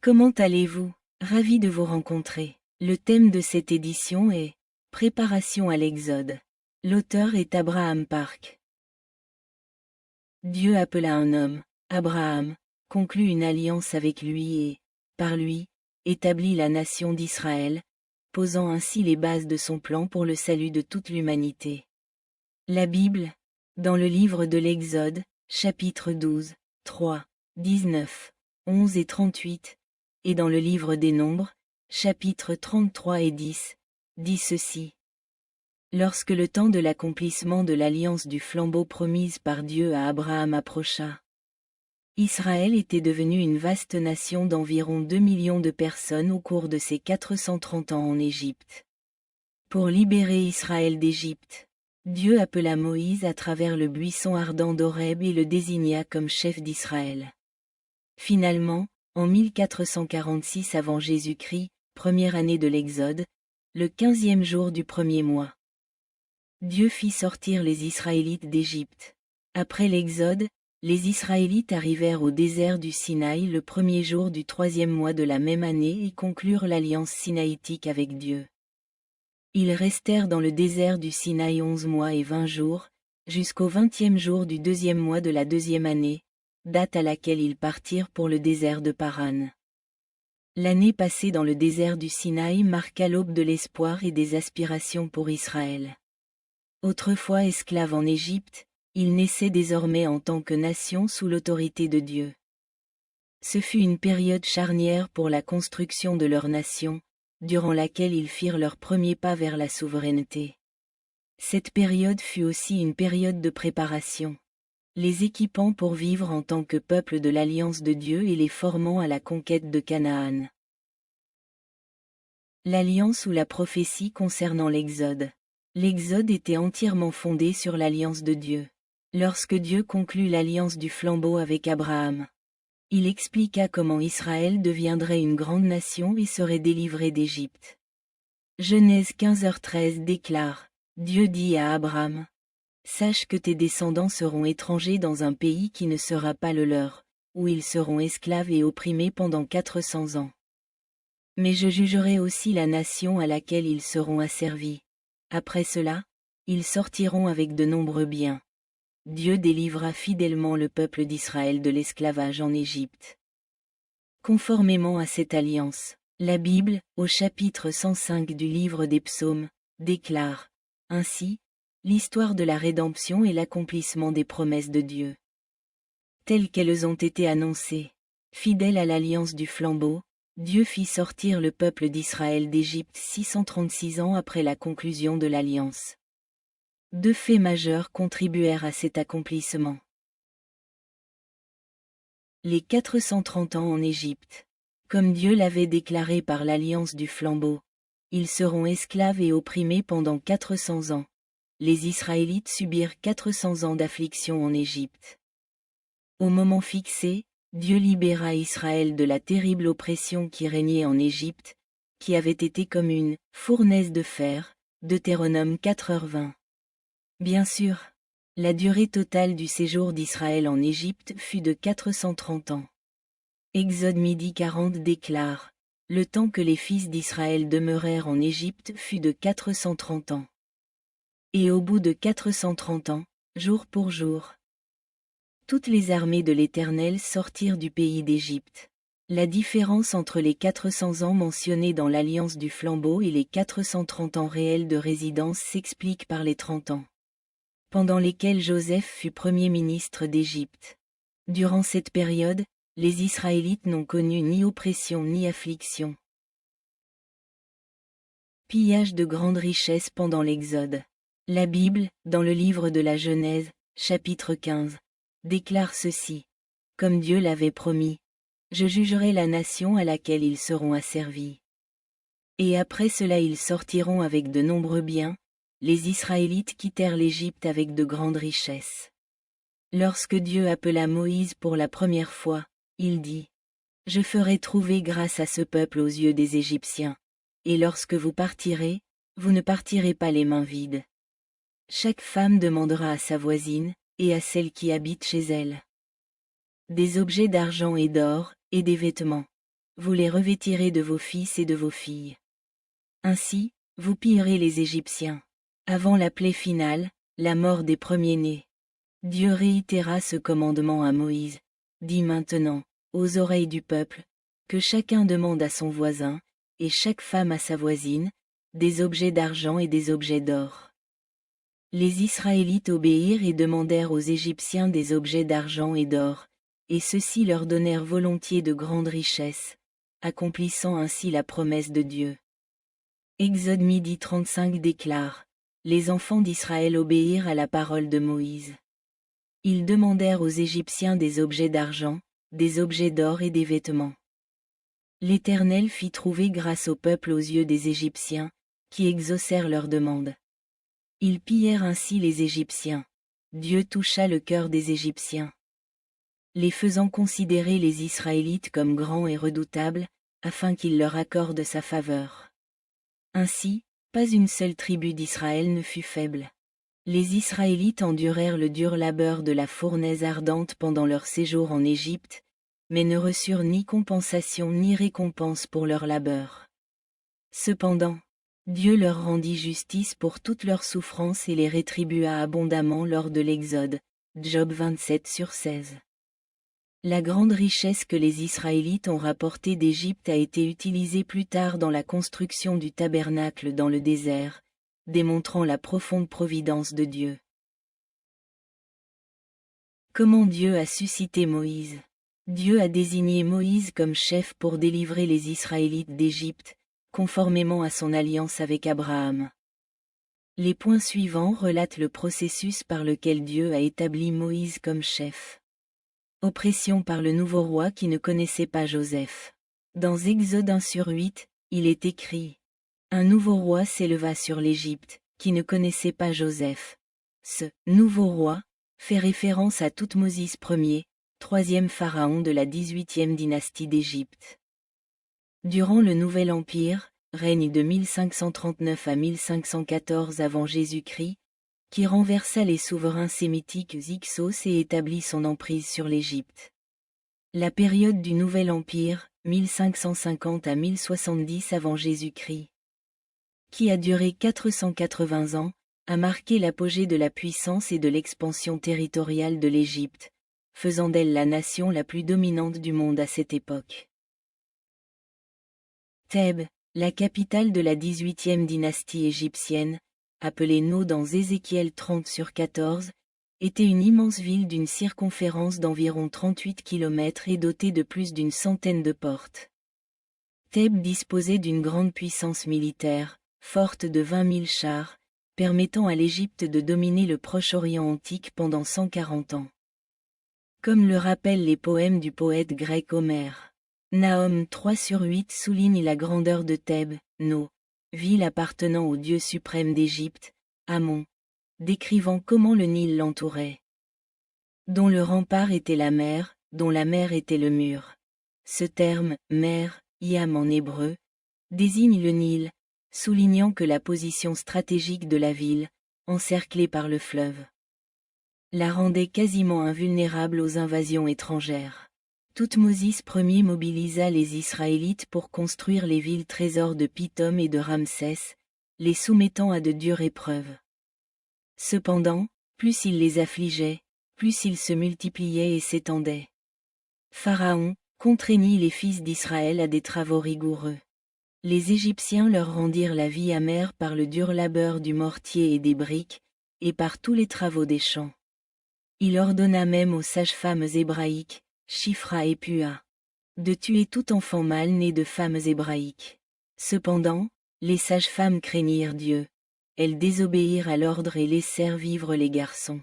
Comment allez-vous? Ravi de vous rencontrer. Le thème de cette édition est « Préparation à l'Exode ». L'auteur est Abraham Park. Dieu appela un homme, Abraham, conclut une alliance avec lui et, par lui, établit la nation d'Israël, posant ainsi les bases de son plan pour le salut de toute l'humanité. La Bible, dans le livre de l'Exode, chapitre 12, 3, 19, 11 et 38, et dans le livre des Nombres, chapitres 33 et 10, dit ceci. Lorsque le temps de l'accomplissement de l'alliance du flambeau promise par Dieu à Abraham approcha, Israël était devenu une vaste nation d'environ 2 millions de personnes au cours de ses 430 ans en Égypte. Pour libérer Israël d'Égypte, Dieu appela Moïse à travers le buisson ardent d'Horeb et le désigna comme chef d'Israël. Finalement, en 1446 avant Jésus-Christ, première année de l'Exode, le 15e jour du premier mois, Dieu fit sortir les Israélites d'Égypte. Après l'Exode, les Israélites arrivèrent au désert du Sinaï le premier jour du 3e mois de la même année et conclurent l'alliance sinaïtique avec Dieu. Ils restèrent dans le désert du Sinaï 11 mois et 20 jours, jusqu'au 20e jour du 2e mois de la 2e année, date à laquelle ils partirent pour le désert de Paran. L'année passée dans le désert du Sinaï marqua l'aube de l'espoir et des aspirations pour Israël. Autrefois esclaves en Égypte, ils naissaient désormais en tant que nation sous l'autorité de Dieu. Ce fut une période charnière pour la construction de leur nation, durant laquelle ils firent leurs premiers pas vers la souveraineté. Cette période fut aussi une période de préparation, les équipant pour vivre en tant que peuple de l'alliance de Dieu et les formant à la conquête de Canaan. L'alliance ou la prophétie concernant l'Exode. L'Exode était entièrement fondé sur l'alliance de Dieu. Lorsque Dieu conclut l'alliance du flambeau avec Abraham, il expliqua comment Israël deviendrait une grande nation et serait délivré d'Égypte. Genèse 15h13 déclare, Dieu dit à Abraham, « Sache que tes descendants seront étrangers dans un pays qui ne sera pas le leur, où ils seront esclaves et opprimés pendant 400 ans. Mais je jugerai aussi la nation à laquelle ils seront asservis. Après cela, ils sortiront avec de nombreux biens. » Dieu délivra fidèlement le peuple d'Israël de l'esclavage en Égypte. Conformément à cette alliance, la Bible, au chapitre 105 du livre des Psaumes, déclare, ainsi, l'histoire de la rédemption et l'accomplissement des promesses de Dieu, telles qu'elles ont été annoncées. Fidèle à l'alliance du flambeau, Dieu fit sortir le peuple d'Israël d'Égypte 636 ans après la conclusion de l'alliance. Deux faits majeurs contribuèrent à cet accomplissement. Les 430 ans en Égypte. Comme Dieu l'avait déclaré par l'alliance du flambeau, ils seront esclaves et opprimés pendant 400 ans. Les Israélites subirent 400 ans d'affliction en Égypte. Au moment fixé, Dieu libéra Israël de la terrible oppression qui régnait en Égypte, qui avait été comme une fournaise de fer, Deutéronome 4h20. Bien sûr, la durée totale du séjour d'Israël en Égypte fut de 430 ans. Exode midi 40 déclare, « Le temps que les fils d'Israël demeurèrent en Égypte fut de 430 ans. » Et au bout de 430 ans, jour pour jour, toutes les armées de l'Éternel sortirent du pays d'Égypte. La différence entre les 400 ans mentionnés dans l'alliance du flambeau et les 430 ans réels de résidence s'explique par les 30 ans, pendant lesquels Joseph fut premier ministre d'Égypte. Durant cette période, les Israélites n'ont connu ni oppression ni affliction. Pillage de grandes richesses pendant l'Exode. La Bible, dans le livre de la Genèse, chapitre 15, déclare ceci. Comme Dieu l'avait promis, je jugerai la nation à laquelle ils seront asservis. Et après cela ils sortiront avec de nombreux biens, les Israélites quittèrent l'Égypte avec de grandes richesses. Lorsque Dieu appela Moïse pour la première fois, il dit, « Je ferai trouver grâce à ce peuple aux yeux des Égyptiens, et lorsque vous partirez, vous ne partirez pas les mains vides. Chaque femme demandera à sa voisine, et à celle qui habite chez elle, des objets d'argent et d'or, et des vêtements. vous les revêtirez de vos fils et de vos filles. Ainsi, vous pillerez les Égyptiens. Avant la plaie finale, la mort des premiers-nés. Dieu réitéra ce commandement à Moïse. Dis maintenant, aux oreilles du peuple, que chacun demande à son voisin, et chaque femme à sa voisine, des objets d'argent et des objets d'or. Les Israélites obéirent et demandèrent aux Égyptiens des objets d'argent et d'or, et ceux-ci leur donnèrent volontiers de grandes richesses, accomplissant ainsi la promesse de Dieu. Exode 35 déclare: Les enfants d'Israël obéirent à la parole de Moïse. Ils demandèrent aux Égyptiens des objets d'argent, des objets d'or et des vêtements. L'Éternel fit trouver grâce au peuple aux yeux des Égyptiens, qui exaucèrent leurs demandes. Ils pillèrent ainsi les Égyptiens. Dieu toucha le cœur des Égyptiens, les faisant considérer les Israélites comme grands et redoutables, afin qu'il leur accorde sa faveur. Ainsi, pas une seule tribu d'Israël ne fut faible. Les Israélites endurèrent le dur labeur de la fournaise ardente pendant leur séjour en Égypte, mais ne reçurent ni compensation ni récompense pour leur labeur. Cependant, Dieu leur rendit justice pour toute leur souffrance et les rétribua abondamment lors de l'Exode. Job 27/16. La grande richesse que les Israélites ont rapportée d'Égypte a été utilisée plus tard dans la construction du tabernacle dans le désert, démontrant la profonde providence de Dieu. Comment Dieu a suscité Moïse? Dieu a désigné Moïse comme chef pour délivrer les Israélites d'Égypte, conformément à son alliance avec Abraham. Les points suivants relatent le processus par lequel Dieu a établi Moïse comme chef. Oppression par le nouveau roi qui ne connaissait pas Joseph. Dans Exode 1/8, il est écrit: Un nouveau roi s'éleva sur l'Égypte, qui ne connaissait pas Joseph. Ce « nouveau roi » fait référence à Thoutmôsis Ier, troisième pharaon de la 18e dynastie d'Égypte. Durant le Nouvel Empire, règne de 1539 à 1514 avant Jésus-Christ, qui renversa les souverains sémitiques Hyksos et établit son emprise sur l'Égypte. La période du Nouvel Empire, 1550 à 1070 avant Jésus-Christ, qui a duré 480 ans, a marqué l'apogée de la puissance et de l'expansion territoriale de l'Égypte, faisant d'elle la nation la plus dominante du monde à cette époque. Thèbes, la capitale de la 18e dynastie égyptienne, appelée No dans Ézéchiel 30/14, était une immense ville d'une circonférence d'environ 38 km et dotée de plus d'une centaine de portes. Thèbes disposait d'une grande puissance militaire, forte de 20 000 chars, permettant à l'Égypte de dominer le Proche-Orient antique pendant 140 ans. Comme le rappellent les poèmes du poète grec Homère. Nahum 3/8 souligne la grandeur de Thèbes, No, ville appartenant au dieu suprême d'Égypte, Amon, décrivant comment le Nil l'entourait. Dont le rempart était la mer, dont la mer était le mur. Ce terme, mer, Yam en hébreu, désigne le Nil, soulignant que la position stratégique de la ville, encerclée par le fleuve, la rendait quasiment invulnérable aux invasions étrangères. Thoutmôsis Ier mobilisa les Israélites pour construire les villes trésors de Pithom et de Ramsès, les soumettant à de dures épreuves. Cependant, plus il les affligeait, plus ils se multipliaient et s'étendaient. Pharaon contraignit les fils d'Israël à des travaux rigoureux. Les Égyptiens leur rendirent la vie amère par le dur labeur du mortier et des briques, et par tous les travaux des champs. Il ordonna même aux sages-femmes hébraïques, Shifra et Pua, de tuer tout enfant mâle né de femmes hébraïques. Cependant, les sages-femmes craignirent Dieu. Elles désobéirent à l'ordre et laissèrent vivre les garçons.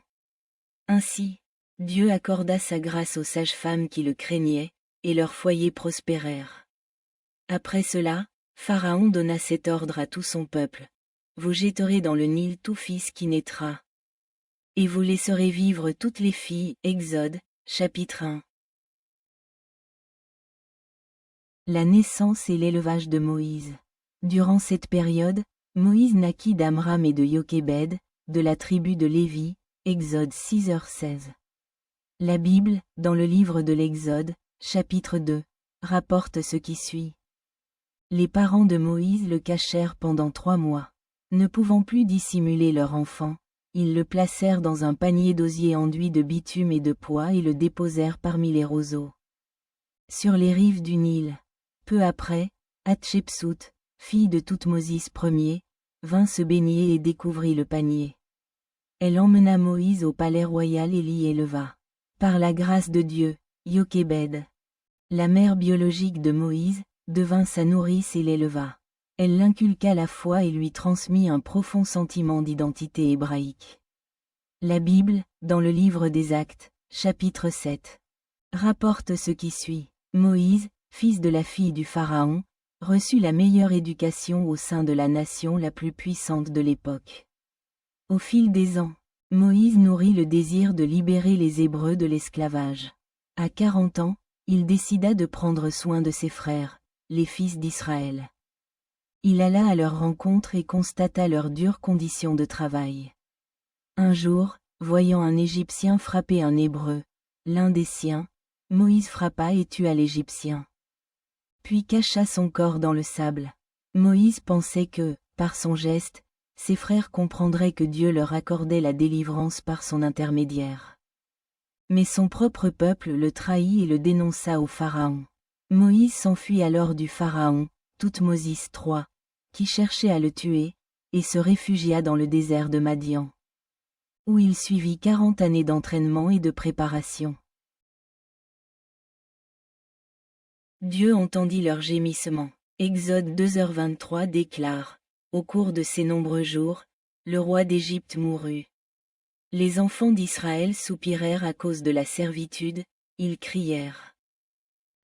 Ainsi, Dieu accorda sa grâce aux sages-femmes qui le craignaient, et leurs foyers prospérèrent. Après cela, Pharaon donna cet ordre à tout son peuple: Vous jetterez dans le Nil tout fils qui naîtra. Et vous laisserez vivre toutes les filles. Exode, chapitre 1. La naissance et l'élevage de Moïse. Durant cette période, Moïse naquit d'Amram et de Jochébed, de la tribu de Lévi, Exode 6h16. La Bible, dans le livre de l'Exode, chapitre 2, rapporte ce qui suit. Les parents de Moïse le cachèrent pendant 3 mois. Ne pouvant plus dissimuler leur enfant, ils le placèrent dans un panier d'osier enduit de bitume et de pois et le déposèrent parmi les roseaux. Sur les rives du Nil. Peu après, Hatshepsut, fille de Thoutmôsis Ier, vint se baigner et découvrit le panier. Elle emmena Moïse au palais royal et l'y éleva. Par la grâce de Dieu, Yochébed, la mère biologique de Moïse, devint sa nourrice et l'éleva. Elle l'inculqua la foi et lui transmit un profond sentiment d'identité hébraïque. La Bible, dans le livre des Actes, chapitre 7, rapporte ce qui suit. Moïse, fils de la fille du Pharaon, reçut la meilleure éducation au sein de la nation la plus puissante de l'époque. Au fil des ans, Moïse nourrit le désir de libérer les Hébreux de l'esclavage. À 40 ans, il décida de prendre soin de ses frères, les fils d'Israël. Il alla à leur rencontre et constata leurs dures conditions de travail. Un jour, voyant un Égyptien frapper un Hébreu, l'un des siens, Moïse frappa et tua l'Égyptien. Puis cacha son corps dans le sable. Moïse pensait que, par son geste, ses frères comprendraient que Dieu leur accordait la délivrance par son intermédiaire. Mais son propre peuple le trahit et le dénonça au Pharaon. Moïse s'enfuit alors du Pharaon, Thoutmôsis III, qui cherchait à le tuer, et se réfugia dans le désert de Madian, où il suivit 40 années d'entraînement et de préparation. Dieu entendit leurs gémissements. Exode 2h23 déclare, au cours de ces nombreux jours, le roi d'Égypte mourut. Les enfants d'Israël soupirèrent à cause de la servitude, ils crièrent.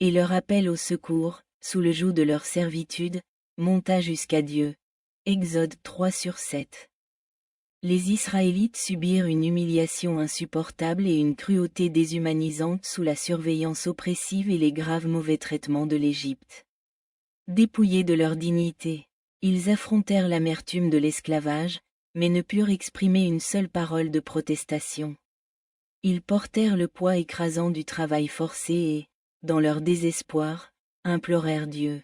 Et leur appel au secours, sous le joug de leur servitude, monta jusqu'à Dieu. Exode 3/7. Les Israélites subirent une humiliation insupportable et une cruauté déshumanisante sous la surveillance oppressive et les graves mauvais traitements de l'Égypte. Dépouillés de leur dignité, ils affrontèrent l'amertume de l'esclavage, mais ne purent exprimer une seule parole de protestation. Ils portèrent le poids écrasant du travail forcé et, dans leur désespoir, implorèrent Dieu.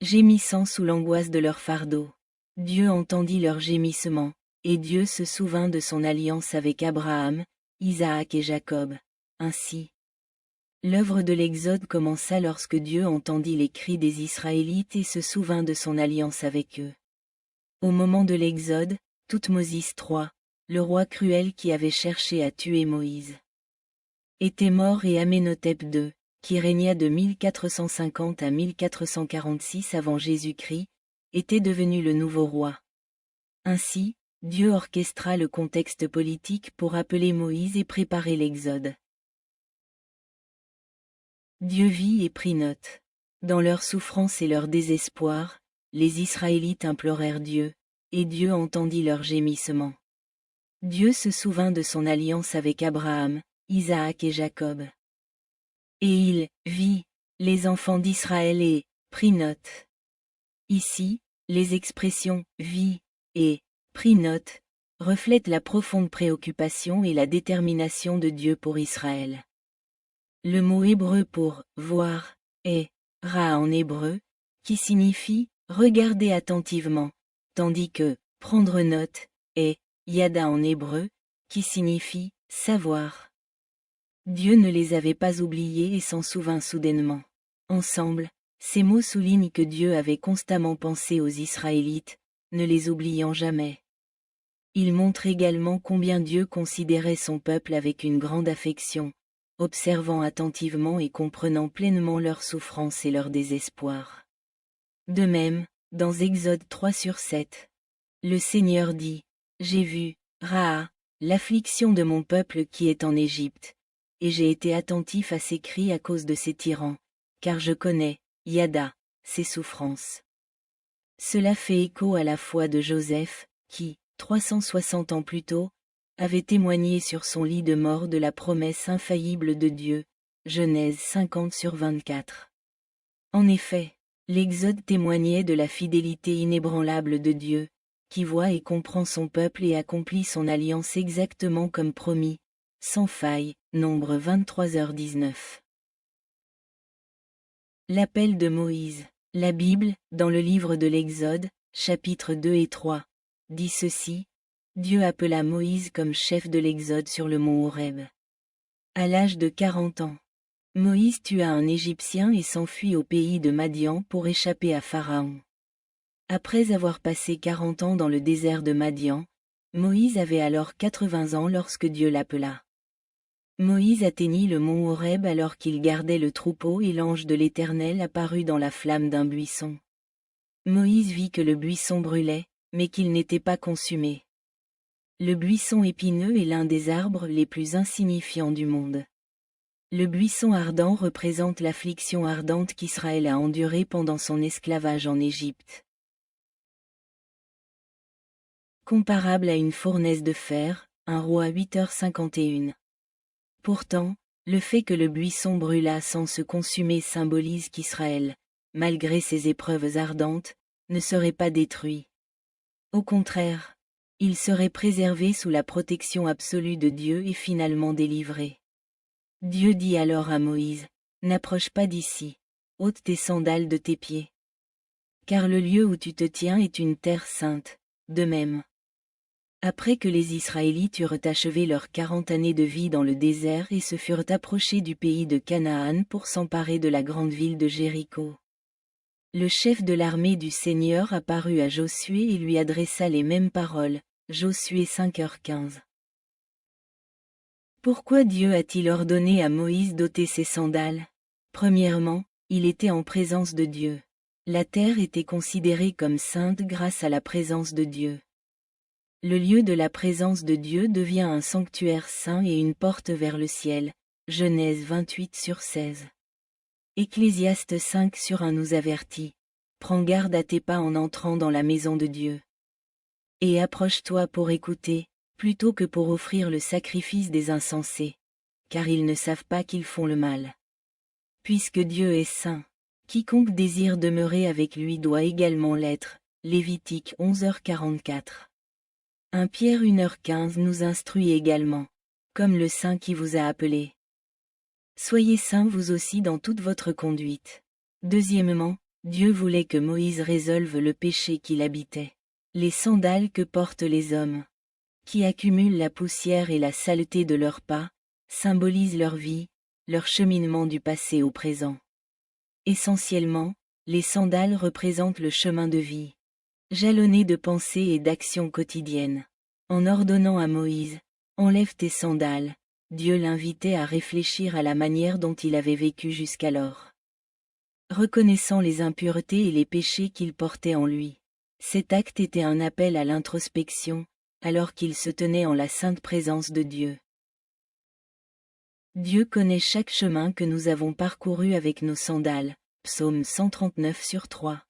Gémissant sous l'angoisse de leur fardeau, Dieu entendit leurs gémissements, et Dieu se souvint de son alliance avec Abraham, Isaac et Jacob. Ainsi, l'œuvre de l'Exode commença lorsque Dieu entendit les cris des Israélites et se souvint de son alliance avec eux. Au moment de l'Exode, Thoutmôsis III, le roi cruel qui avait cherché à tuer Moïse, était mort et Amenhotep II, qui régna de 1450 à 1446 avant Jésus-Christ, était devenu le nouveau roi. Ainsi, Dieu orchestra le contexte politique pour appeler Moïse et préparer l'Exode. Dieu vit et prit note. Dans leur souffrance et leur désespoir, les Israélites implorèrent Dieu, et Dieu entendit leurs gémissements. Dieu se souvint de son alliance avec Abraham, Isaac et Jacob. Et il vit les enfants d'Israël et prit note. Ici, les expressions vit et prit note reflètent la profonde préoccupation et la détermination de Dieu pour Israël. Le mot hébreu pour voir est ra en hébreu, qui signifie regarder attentivement, tandis que prendre note est yada en hébreu, qui signifie savoir. Dieu ne les avait pas oubliés et s'en souvint soudainement. Ensemble, ces mots soulignent que Dieu avait constamment pensé aux Israélites, ne les oubliant jamais. Ils montrent également combien Dieu considérait son peuple avec une grande affection, observant attentivement et comprenant pleinement leurs souffrances et leur désespoir. De même, dans Exode 3/7, le Seigneur dit, « J'ai vu, Raa, l'affliction de mon peuple qui est en Égypte, et j'ai été attentif à ses cris à cause de ses tyrans, car je connais, Yada, ses souffrances. » Cela fait écho à la foi de Joseph, qui, 360 ans plus tôt, avait témoigné sur son lit de mort de la promesse infaillible de Dieu, Genèse 50/24. En effet, l'Exode témoignait de la fidélité inébranlable de Dieu, qui voit et comprend son peuple et accomplit son alliance exactement comme promis, sans faille, Nombre 23h19. L'appel de Moïse. La Bible, dans le livre de l'Exode, chapitres 2 et 3, dit ceci: Dieu appela Moïse comme chef de l'Exode sur le mont Horeb. À l'âge de 40 ans, Moïse tua un Égyptien et s'enfuit au pays de Madian pour échapper à Pharaon. Après avoir passé 40 ans dans le désert de Madian, Moïse avait alors 80 ans lorsque Dieu l'appela. Moïse atteignit le mont Horeb alors qu'il gardait le troupeau et l'ange de l'Éternel apparut dans la flamme d'un buisson. Moïse vit que le buisson brûlait, mais qu'il n'était pas consumé. Le buisson épineux est l'un des arbres les plus insignifiants du monde. Le buisson ardent représente l'affliction ardente qu'Israël a endurée pendant son esclavage en Égypte. Comparable à une fournaise de fer, 1 Roi 8h51. Pourtant, le fait que le buisson brûlât sans se consumer symbolise qu'Israël, malgré ses épreuves ardentes, ne serait pas détruit. Au contraire, il serait préservé sous la protection absolue de Dieu et finalement délivré. Dieu dit alors à Moïse: N'approche pas d'ici, ôte tes sandales de tes pieds. Car le lieu où tu te tiens est une terre sainte, de même. Après que les Israélites eurent achevé leurs 40 années de vie dans le désert et se furent approchés du pays de Canaan pour s'emparer de la grande ville de Jéricho, le chef de l'armée du Seigneur apparut à Josué et lui adressa les mêmes paroles, Josué 5h15. Pourquoi Dieu a-t-il ordonné à Moïse d'ôter ses sandales? Premièrement, il était en présence de Dieu. La terre était considérée comme sainte grâce à la présence de Dieu. Le lieu de la présence de Dieu devient un sanctuaire saint et une porte vers le ciel. Genèse 28/16. Ecclésiaste 5/1 nous avertit: Prends garde à tes pas en entrant dans la maison de Dieu. Et approche-toi pour écouter, plutôt que pour offrir le sacrifice des insensés, car ils ne savent pas qu'ils font le mal. Puisque Dieu est saint, quiconque désire demeurer avec lui doit également l'être. Lévitique 11h44. 1 Pierre 1h15 nous instruit également, comme le Saint qui vous a appelé. Soyez saints vous aussi dans toute votre conduite. Deuxièmement, Dieu voulait que Moïse résolve le péché qui l'habitait. Les sandales que portent les hommes, qui accumulent la poussière et la saleté de leurs pas, symbolisent leur vie, leur cheminement du passé au présent. Essentiellement, les sandales représentent le chemin de vie, jalonné de pensées et d'actions quotidiennes. En ordonnant à Moïse: Enlève tes sandales, Dieu l'invitait à réfléchir à la manière dont il avait vécu jusqu'alors. Reconnaissant les impuretés et les péchés qu'il portait en lui, cet acte était un appel à l'introspection, alors qu'il se tenait en la sainte présence de Dieu. Dieu connaît chaque chemin que nous avons parcouru avec nos sandales. Psaume 139/3.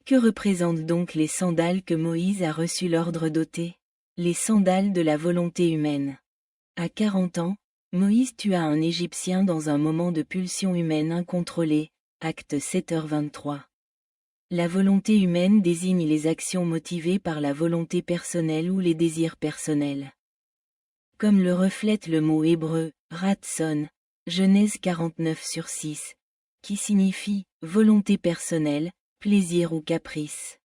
Que représentent donc les sandales que Moïse a reçu l'ordre d'ôter? Les sandales de la volonté humaine. À 40 ans, Moïse tua un Égyptien dans un moment de pulsion humaine incontrôlée. Acte 7h23. La volonté humaine désigne les actions motivées par la volonté personnelle ou les désirs personnels. Comme le reflète le mot hébreu, ratson, Genèse 49/6, qui signifie volonté personnelle, plaisir ou caprice.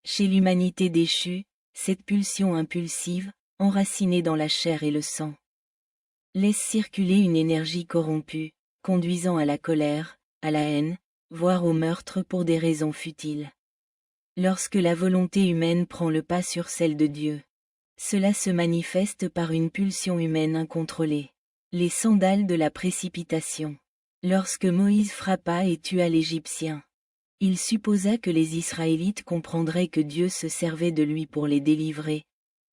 Chez l'humanité déchue, cette pulsion impulsive, enracinée dans la chair et le sang, laisse circuler une énergie corrompue, conduisant à la colère, à la haine, voire au meurtre pour des raisons futiles. Lorsque la volonté humaine prend le pas sur celle de Dieu, cela se manifeste par une pulsion humaine incontrôlée. Les sandales de la précipitation. Lorsque Moïse frappa et tua l'Égyptien, il supposa que les Israélites comprendraient que Dieu se servait de lui pour les délivrer,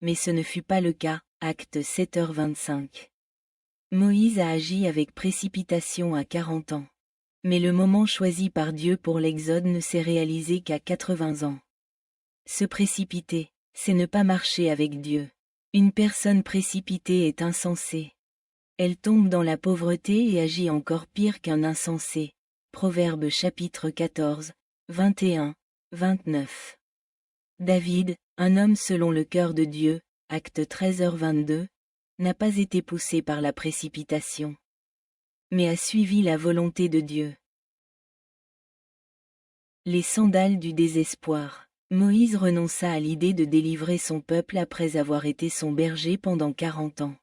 mais ce ne fut pas le cas. Acte 7h25. Moïse a agi avec précipitation à 40 ans. Mais le moment choisi par Dieu pour l'Exode ne s'est réalisé qu'à 80 ans. Se précipiter, c'est ne pas marcher avec Dieu. Une personne précipitée est insensée. Elle tombe dans la pauvreté et agit encore pire qu'un insensé. Proverbes chapitre 14, 21, 29. David, un homme selon le cœur de Dieu, acte 13h22, n'a pas été poussé par la précipitation, mais a suivi la volonté de Dieu. Les sandales du désespoir. Moïse renonça à l'idée de délivrer son peuple après avoir été son berger pendant 40 ans.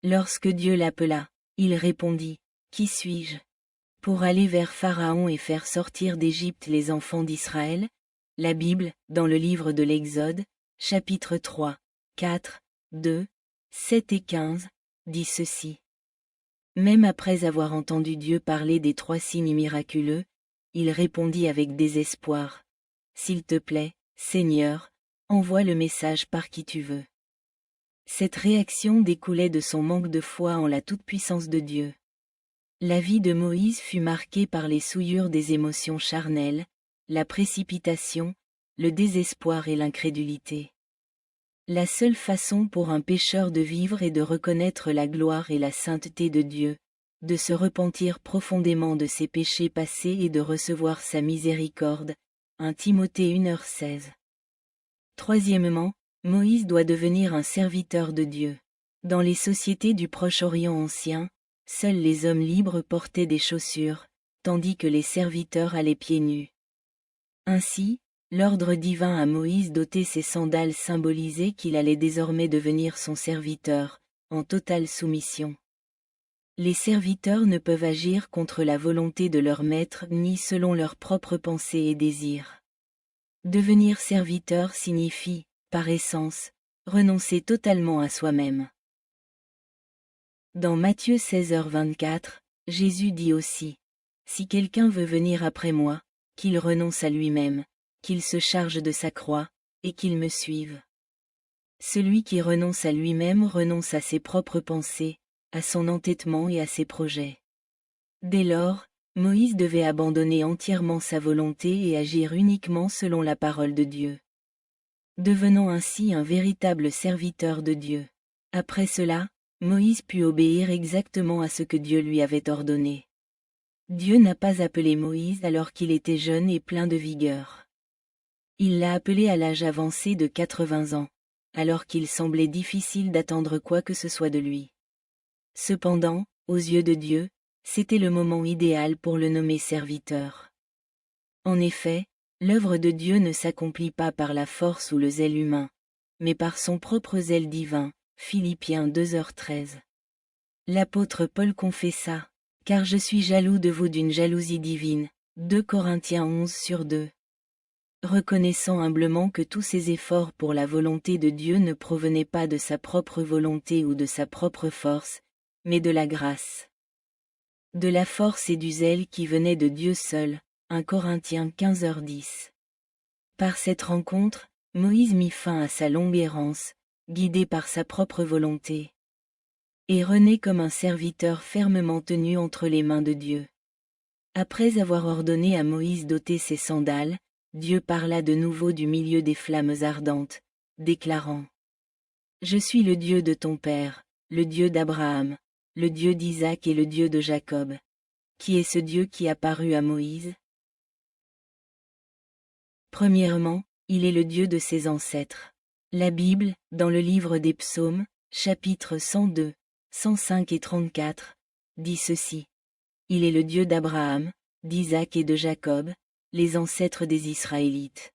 Lorsque Dieu l'appela, il répondit, « Qui suis-je ? Pour aller vers Pharaon et faire sortir d'Égypte les enfants d'Israël ?» La Bible, dans le livre de l'Exode, chapitre 3, 4, 2, 7 et 15, dit ceci. Même après avoir entendu Dieu parler des 3 signes miraculeux, il répondit avec désespoir. « S'il te plaît, Seigneur, envoie le message par qui tu veux. » Cette réaction découlait de son manque de foi en la toute-puissance de Dieu. La vie de Moïse fut marquée par les souillures des émotions charnelles, la précipitation, le désespoir et l'incrédulité. La seule façon pour un pécheur de vivre est de reconnaître la gloire et la sainteté de Dieu, de se repentir profondément de ses péchés passés et de recevoir sa miséricorde. 1 Timothée 1h16. Troisièmement, Moïse doit devenir un serviteur de Dieu. Dans les sociétés du Proche-Orient ancien, seuls les hommes libres portaient des chaussures, tandis que les serviteurs allaient pieds nus. Ainsi, l'ordre divin à Moïse d'ôter ses sandales symbolisait qu'il allait désormais devenir son serviteur, en totale soumission. Les serviteurs ne peuvent agir contre la volonté de leur maître ni selon leurs propres pensées et désirs. Devenir serviteur signifie, par essence, renoncer totalement à soi-même. Dans Matthieu 16h24, Jésus dit aussi, « Si quelqu'un veut venir après moi, qu'il renonce à lui-même, qu'il se charge de sa croix, et qu'il me suive. » Celui qui renonce à lui-même renonce à ses propres pensées, à son entêtement et à ses projets. Dès lors, Moïse devait abandonner entièrement sa volonté et agir uniquement selon la parole de Dieu. Devenant ainsi un véritable serviteur de Dieu. Après cela, Moïse put obéir exactement à ce que Dieu lui avait ordonné. Dieu n'a pas appelé Moïse alors qu'il était jeune et plein de vigueur. Il l'a appelé à l'âge avancé de 80 ans, alors qu'il semblait difficile d'attendre quoi que ce soit de lui. Cependant, aux yeux de Dieu, c'était le moment idéal pour le nommer serviteur. En effet, l'œuvre de Dieu ne s'accomplit pas par la force ou le zèle humain, mais par son propre zèle divin. Philippiens 2h13. L'apôtre Paul confessa, « Car je suis jaloux de vous d'une jalousie divine. » 2 Corinthiens 11/2. Reconnaissant humblement que tous ses efforts pour la volonté de Dieu ne provenaient pas de sa propre volonté ou de sa propre force, mais de la grâce. De la force et du zèle qui venaient de Dieu seul. 1 Corinthiens 15h10. Par cette rencontre, Moïse mit fin à sa longue errance, guidé par sa propre volonté, et renaît comme un serviteur fermement tenu entre les mains de Dieu. Après avoir ordonné à Moïse d'ôter ses sandales, Dieu parla de nouveau du milieu des flammes ardentes, déclarant : « Je suis le Dieu de ton père, le Dieu d'Abraham, le Dieu d'Isaac et le Dieu de Jacob. » Qui est ce Dieu qui apparut à Moïse ? Premièrement, il est le Dieu de ses ancêtres. La Bible, dans le livre des Psaumes, chapitres 102, 105 et 34, dit ceci. Il est le Dieu d'Abraham, d'Isaac et de Jacob, les ancêtres des Israélites.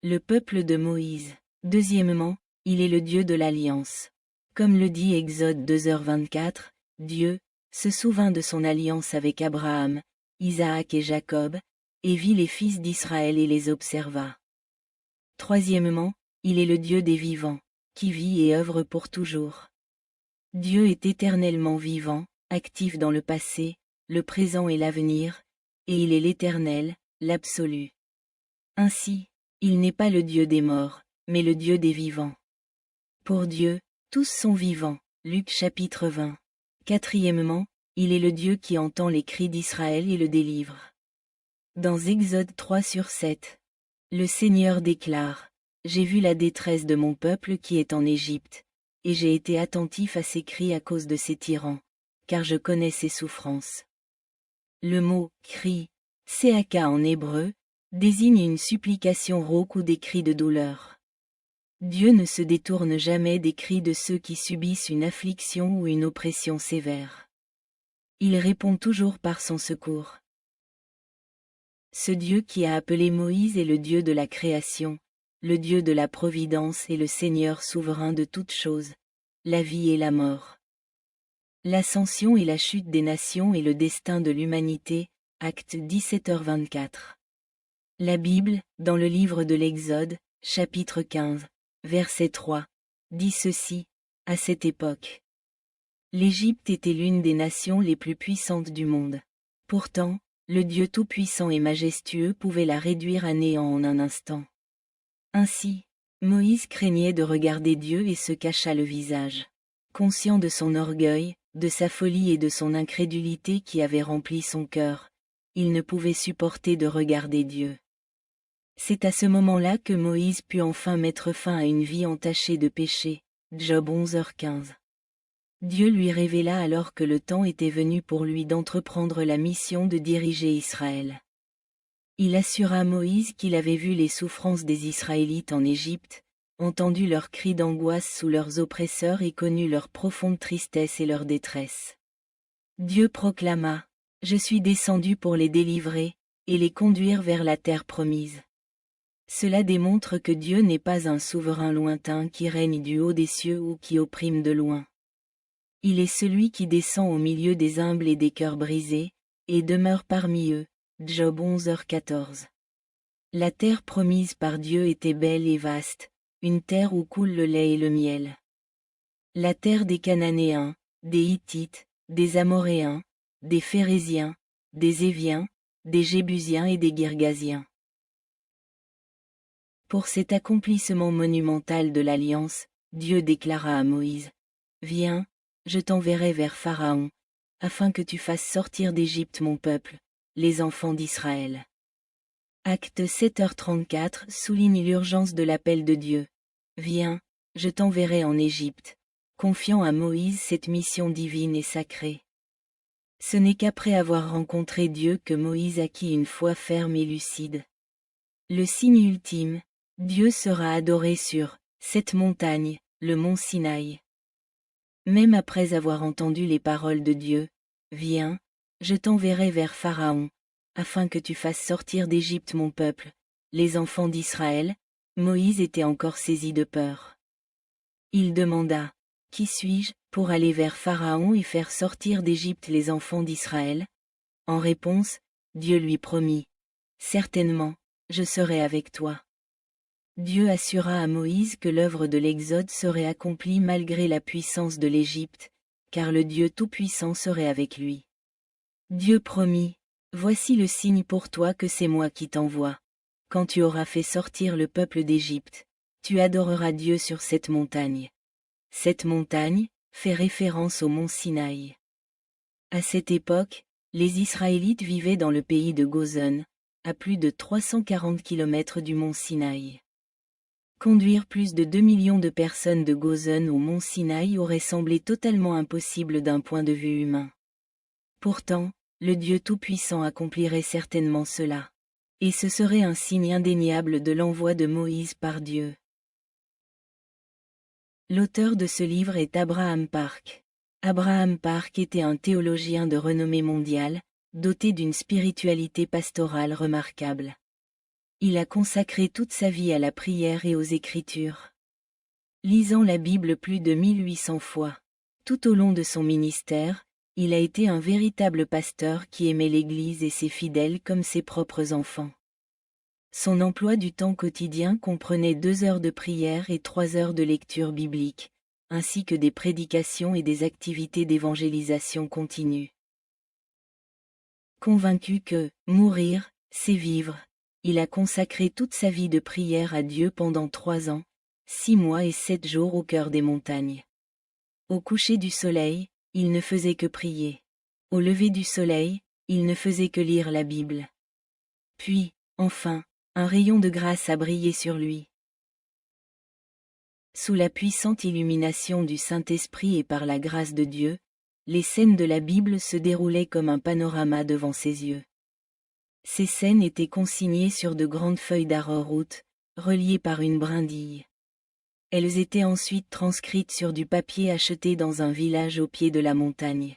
Le peuple de Moïse. Deuxièmement, il est le Dieu de l'Alliance. Comme le dit Exode 2h24, Dieu se souvint de son alliance avec Abraham, Isaac et Jacob, et vit les fils d'Israël et les observa. Troisièmement, il est le Dieu des vivants, qui vit et œuvre pour toujours. Dieu est éternellement vivant, actif dans le passé, le présent et l'avenir, et il est l'Éternel, l'Absolu. Ainsi, il n'est pas le Dieu des morts, mais le Dieu des vivants. Pour Dieu, tous sont vivants. Luc chapitre 20. Quatrièmement, il est le Dieu qui entend les cris d'Israël et le délivre. Dans Exode 3/7, le Seigneur déclare : « J'ai vu la détresse de mon peuple qui est en Égypte, et j'ai été attentif à ses cris à cause de ses tyrans, car je connais ses souffrances. » Le mot « cri », séaka en hébreu, désigne une supplication rauque ou des cris de douleur. Dieu ne se détourne jamais des cris de ceux qui subissent une affliction ou une oppression sévère. Il répond toujours par son secours. Ce Dieu qui a appelé Moïse est le Dieu de la création, le Dieu de la providence et le Seigneur souverain de toutes choses, la vie et la mort. L'ascension et la chute des nations et le destin de l'humanité, Actes 17h24. La Bible, dans le livre de l'Exode, chapitre 15, verset 3, dit ceci, à cette époque. L'Égypte était l'une des nations les plus puissantes du monde. Pourtant, le Dieu tout-puissant et majestueux pouvait la réduire à néant en un instant. Ainsi, Moïse craignait de regarder Dieu et se cacha le visage. Conscient de son orgueil, de sa folie et de son incrédulité qui avait rempli son cœur, il ne pouvait supporter de regarder Dieu. C'est à ce moment-là que Moïse put enfin mettre fin à une vie entachée de péché. Job 11h15. Dieu lui révéla alors que le temps était venu pour lui d'entreprendre la mission de diriger Israël. Il assura Moïse qu'il avait vu les souffrances des Israélites en Égypte, entendu leurs cris d'angoisse sous leurs oppresseurs et connu leur profonde tristesse et leur détresse. Dieu proclama, « Je suis descendu pour les délivrer, et les conduire vers la terre promise. » Cela démontre que Dieu n'est pas un souverain lointain qui règne du haut des cieux ou qui opprime de loin. Il est celui qui descend au milieu des humbles et des cœurs brisés, et demeure parmi eux. Job 11h14. La terre promise par Dieu était belle et vaste, une terre où coule le lait et le miel. La terre des Cananéens, des Hittites, des Amoréens, des Phéréziens, des Éviens, des Jébusiens et des Girgasiens. Pour cet accomplissement monumental de l'alliance, Dieu déclara à Moïse, « Viens, je t'enverrai vers Pharaon, afin que tu fasses sortir d'Égypte mon peuple, les enfants d'Israël. » Acte 7h34 souligne l'urgence de l'appel de Dieu. « Viens, je t'enverrai en Égypte », confiant à Moïse cette mission divine et sacrée. Ce n'est qu'après avoir rencontré Dieu que Moïse acquit une foi ferme et lucide. Le signe ultime, Dieu sera adoré sur cette montagne, le mont Sinaï. Même après avoir entendu les paroles de Dieu, « Viens, je t'enverrai vers Pharaon, afin que tu fasses sortir d'Égypte mon peuple, les enfants d'Israël », Moïse était encore saisi de peur. Il demanda, « Qui suis-je, pour aller vers Pharaon et faire sortir d'Égypte les enfants d'Israël ?» En réponse, Dieu lui promit, « Certainement, je serai avec toi. » Dieu assura à Moïse que l'œuvre de l'Exode serait accomplie malgré la puissance de l'Égypte, car le Dieu Tout-Puissant serait avec lui. Dieu promit, « Voici le signe pour toi que c'est moi qui t'envoie. Quand tu auras fait sortir le peuple d'Égypte, tu adoreras Dieu sur cette montagne. » Cette montagne fait référence au mont Sinaï. À cette époque, les Israélites vivaient dans le pays de Gozan, à plus de 340 km du mont Sinaï. Conduire plus de 2 millions de personnes de Gozan au mont Sinaï aurait semblé totalement impossible d'un point de vue humain. Pourtant, le Dieu Tout-Puissant accomplirait certainement cela. Et ce serait un signe indéniable de l'envoi de Moïse par Dieu. L'auteur de ce livre est Abraham Park. Abraham Park était un théologien de renommée mondiale, doté d'une spiritualité pastorale remarquable. Il a consacré toute sa vie à la prière et aux Écritures. Lisant la Bible plus de 1800 fois. Tout au long de son ministère, il a été un véritable pasteur qui aimait l'Église et ses fidèles comme ses propres enfants. Son emploi du temps quotidien comprenait 2 heures de prière et 3 heures de lecture biblique, ainsi que des prédications et des activités d'évangélisation continue. Convaincu que « mourir, c'est vivre », il a consacré toute sa vie de prière à Dieu pendant 3 ans, 6 mois et 7 jours au cœur des montagnes. Au coucher du soleil, il ne faisait que prier. Au lever du soleil, il ne faisait que lire la Bible. Puis, enfin, un rayon de grâce a brillé sur lui. Sous la puissante illumination du Saint-Esprit et par la grâce de Dieu, les scènes de la Bible se déroulaient comme un panorama devant ses yeux. Ces scènes étaient consignées sur de grandes feuilles d'arrowroot, reliées par une brindille. Elles étaient ensuite transcrites sur du papier acheté dans un village au pied de la montagne.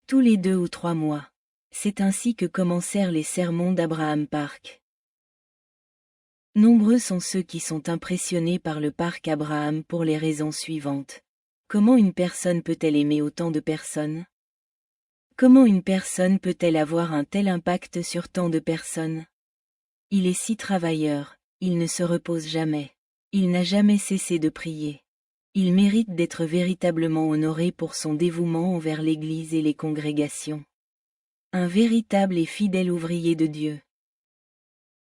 Tous les 2 ou 3 mois, C'est ainsi que commencèrent les sermons d'Abraham Park. Nombreux sont ceux qui sont impressionnés par le parc Abraham pour les raisons suivantes. Comment une personne peut-elle aimer autant de personnes? Comment une personne peut-elle avoir un tel impact sur tant de personnes? Il est si travailleur, il ne se repose jamais. Il n'a jamais cessé de prier. Il mérite d'être véritablement honoré pour son dévouement envers l'Église et les congrégations. Un véritable et fidèle ouvrier de Dieu.